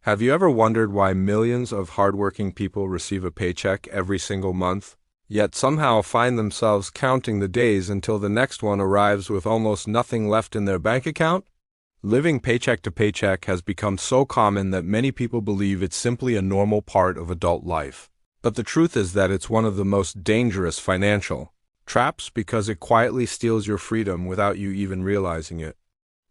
Have you ever wondered why millions of hardworking people receive a paycheck every single month, yet somehow find themselves counting the days until the next one arrives with almost nothing left in their bank account? Living paycheck to paycheck has become so common that many people believe it's simply a normal part of adult life. But the truth is that it's one of the most dangerous financial traps because it quietly steals your freedom without you even realizing it.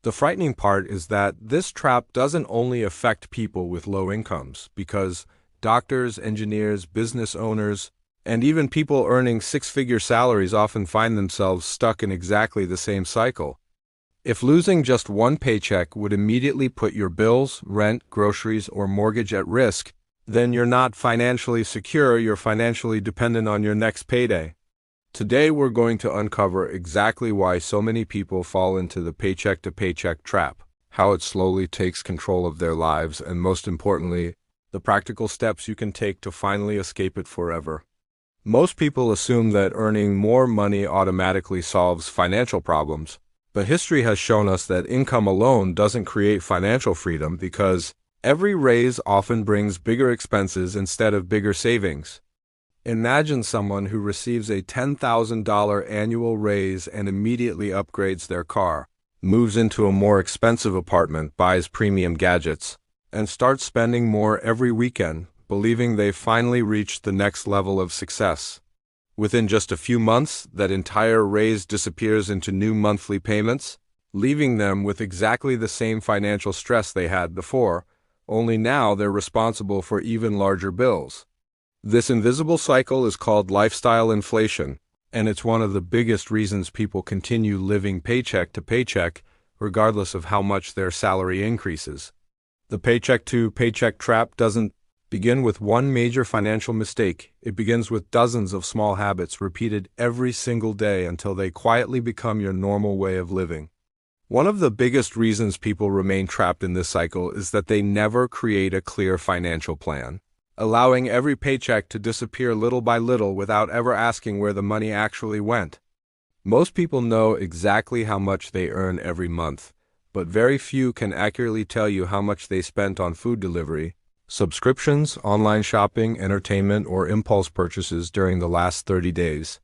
The frightening part is that this trap doesn't only affect people with low incomes, because doctors, engineers, business owners, and even people earning six-figure salaries often find themselves stuck in exactly the same cycle. If losing just one paycheck would immediately put your bills, rent, groceries, or mortgage at risk, then you're not financially secure, you're financially dependent on your next payday. Today we're going to uncover exactly why so many people fall into the paycheck-to-paycheck trap, how it slowly takes control of their lives, and most importantly, the practical steps you can take to finally escape it forever. Most people assume that earning more money automatically solves financial problems, but history has shown us that income alone doesn't create financial freedom because every raise often brings bigger expenses instead of bigger savings. Imagine someone who receives a $10,000 annual raise and immediately upgrades their car, moves into a more expensive apartment, buys premium gadgets, and starts spending more every weekend, believing they've finally reached the next level of success. Within just a few months, that entire raise disappears into new monthly payments, leaving them with exactly the same financial stress they had before, only now they're responsible for even larger bills. This invisible cycle is called lifestyle inflation, and it's one of the biggest reasons people continue living paycheck to paycheck, regardless of how much their salary increases. The paycheck-to-paycheck trap doesn't begin with one major financial mistake. It begins with dozens of small habits repeated every single day until they quietly become your normal way of living. One of the biggest reasons people remain trapped in this cycle is that they never create a clear financial plan, allowing every paycheck to disappear little by little without ever asking where the money actually went. Most people know exactly how much they earn every month, but very few can accurately tell you how much they spent on food delivery, subscriptions, online shopping, entertainment, or impulse purchases during the last 30 days.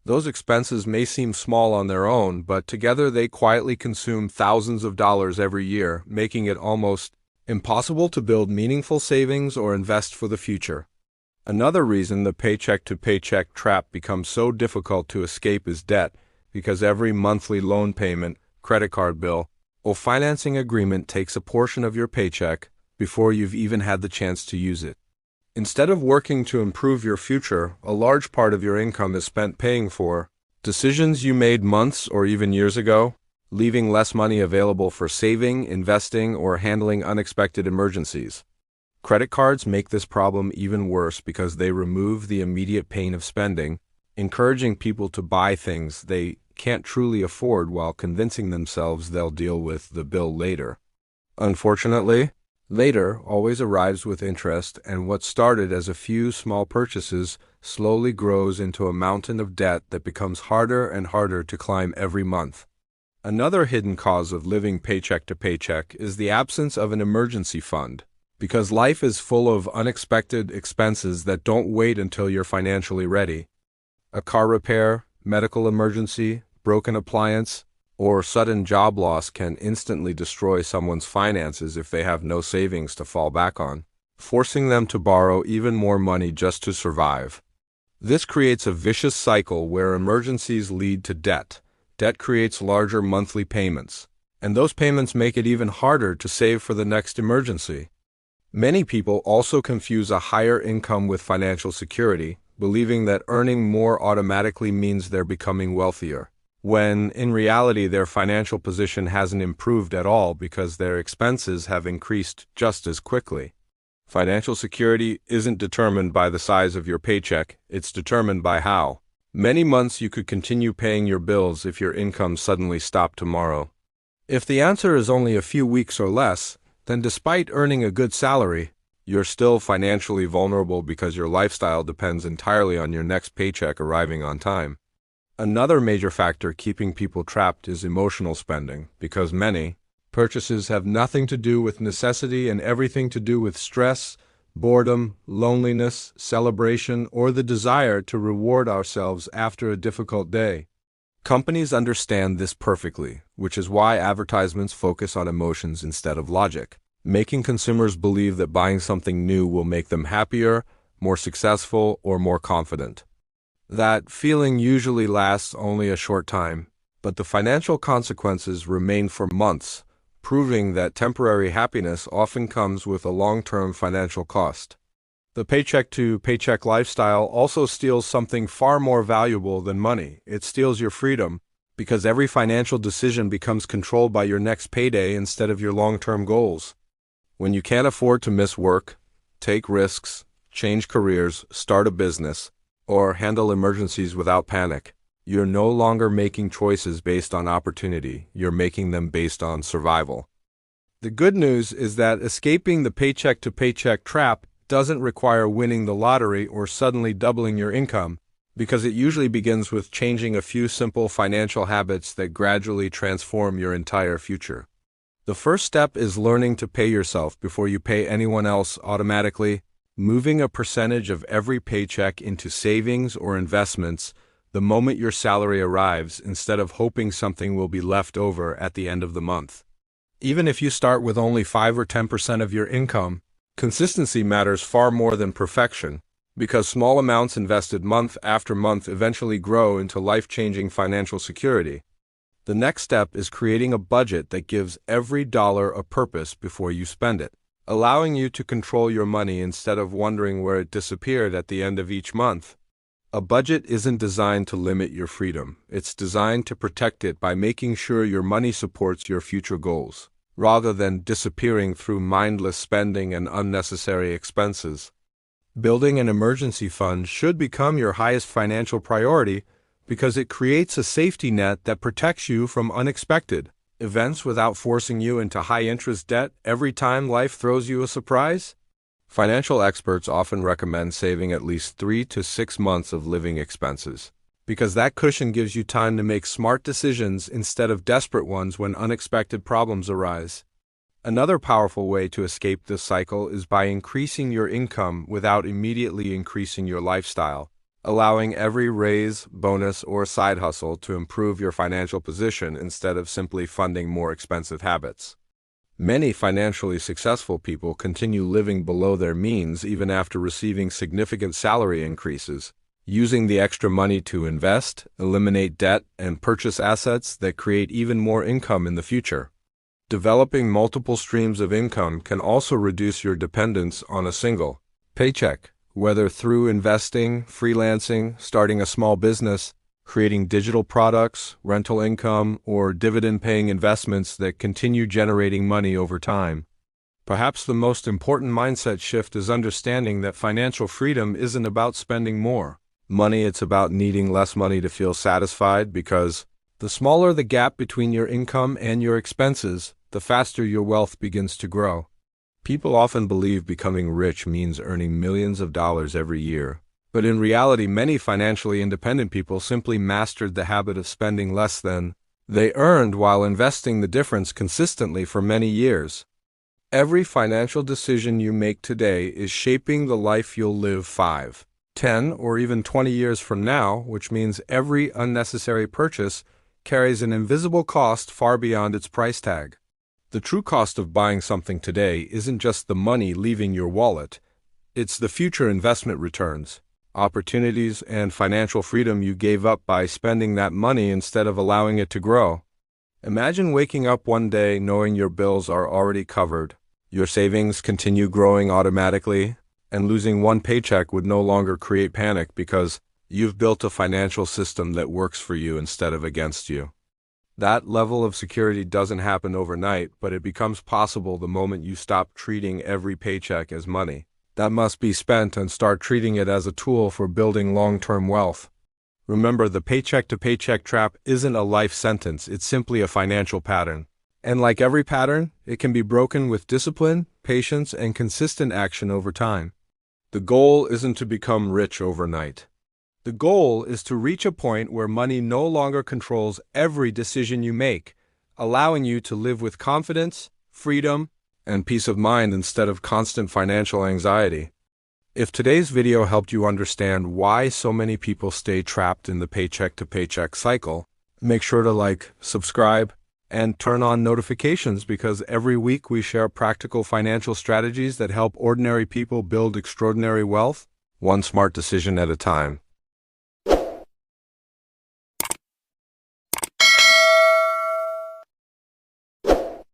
Those expenses may seem small on their own, but together they quietly consume thousands of dollars every year, making it almost impossible to build meaningful savings or invest for the future. Another reason the paycheck-to-paycheck trap becomes so difficult to escape is debt, because every monthly loan payment, credit card bill, or financing agreement takes a portion of your paycheck before you've even had the chance to use it. Instead of working to improve your future, a large part of your income is spent paying for decisions you made months or even years ago, leaving less money available for saving, investing, or handling unexpected emergencies. Credit cards make this problem even worse because they remove the immediate pain of spending, encouraging people to buy things they can't truly afford while convincing themselves they'll deal with the bill later. Unfortunately, later always arrives with interest, and what started as a few small purchases slowly grows into a mountain of debt that becomes harder and harder to climb every month. Another hidden cause of living paycheck to paycheck is the absence of an emergency fund, because life is full of unexpected expenses that don't wait until you're financially ready. A car repair, medical emergency, broken appliance, or sudden job loss can instantly destroy someone's finances if they have no savings to fall back on, forcing them to borrow even more money just to survive. This creates a vicious cycle where emergencies lead to debt. Debt creates larger monthly payments, and those payments make it even harder to save for the next emergency. Many people also confuse a higher income with financial security, believing that earning more automatically means they're becoming wealthier, when in reality their financial position hasn't improved at all because their expenses have increased just as quickly. Financial security isn't determined by the size of your paycheck, it's determined by how many months you could continue paying your bills if your income suddenly stopped tomorrow. If the answer is only a few weeks or less, then despite earning a good salary, you're still financially vulnerable because your lifestyle depends entirely on your next paycheck arriving on time. Another major factor keeping people trapped is emotional spending, because many, Purchases have nothing to do with necessity and everything to do with stress, boredom, loneliness, celebration, or the desire to reward ourselves after a difficult day. Companies understand this perfectly, which is why advertisements focus on emotions instead of logic, making consumers believe that buying something new will make them happier, more successful, or more confident. That feeling usually lasts only a short time, but the financial consequences remain for months, proving that temporary happiness often comes with a long-term financial cost. The paycheck-to-paycheck lifestyle also steals something far more valuable than money. It steals your freedom, because every financial decision becomes controlled by your next payday instead of your long-term goals. When you can't afford to miss work, take risks, change careers, start a business, or handle emergencies without panic, you're no longer making choices based on opportunity, you're making them based on survival. The good news is that escaping the paycheck-to-paycheck trap doesn't require winning the lottery or suddenly doubling your income, because it usually begins with changing a few simple financial habits that gradually transform your entire future. The first step is learning to pay yourself before you pay anyone else automatically, moving a percentage of every paycheck into savings or investments the moment your salary arrives instead of hoping something will be left over at the end of the month. Even if you start with only 5 or 10% of your income, consistency matters far more than perfection, because small amounts invested month after month eventually grow into life-changing financial security. The next step is creating a budget that gives every dollar a purpose before you spend it, allowing you to control your money instead of wondering where it disappeared at the end of each month. A budget isn't designed to limit your freedom. It's designed to protect it by making sure your money supports your future goals, rather than disappearing through mindless spending and unnecessary expenses. Building an emergency fund should become your highest financial priority because it creates a safety net that protects you from unexpected events without forcing you into high-interest debt every time life throws you a surprise. Financial experts often recommend saving at least 3 to 6 months of living expenses, because that cushion gives you time to make smart decisions instead of desperate ones when unexpected problems arise. Another powerful way to escape this cycle is by increasing your income without immediately increasing your lifestyle, allowing every raise, bonus, or side hustle to improve your financial position instead of simply funding more expensive habits. Many financially successful people continue living below their means even after receiving significant salary increases, using the extra money to invest, eliminate debt, and purchase assets that create even more income in the future. Developing multiple streams of income can also reduce your dependence on a single paycheck, whether through investing, freelancing, starting a small business, creating digital products, rental income, or dividend-paying investments that continue generating money over time. Perhaps the most important mindset shift is understanding that financial freedom isn't about spending more money, it's about needing less money to feel satisfied, because the smaller the gap between your income and your expenses, the faster your wealth begins to grow. People often believe becoming rich means earning millions of dollars every year. But in reality, many financially independent people simply mastered the habit of spending less than they earned while investing the difference consistently for many years. Every financial decision you make today is shaping the life you'll live 5, 10, or even 20 years from now, which means every unnecessary purchase carries an invisible cost far beyond its price tag. The true cost of buying something today isn't just the money leaving your wallet, it's the future investment returns, opportunities, and financial freedom you gave up by spending that money instead of allowing it to grow. Imagine waking up one day knowing your bills are already covered, your savings continue growing automatically, and losing one paycheck would no longer create panic because you've built a financial system that works for you instead of against you. That level of security doesn't happen overnight, but it becomes possible the moment you stop treating every paycheck as money that must be spent and start treating it as a tool for building long-term wealth. Remember, the paycheck-to-paycheck trap isn't a life sentence, it's simply a financial pattern. And like every pattern, it can be broken with discipline, patience, and consistent action over time. The goal isn't to become rich overnight. The goal is to reach a point where money no longer controls every decision you make, allowing you to live with confidence, freedom, and peace of mind instead of constant financial anxiety. If today's video helped you understand why so many people stay trapped in the paycheck-to-paycheck cycle, make sure to like, subscribe, and turn on notifications because every week we share practical financial strategies that help ordinary people build extraordinary wealth, one smart decision at a time.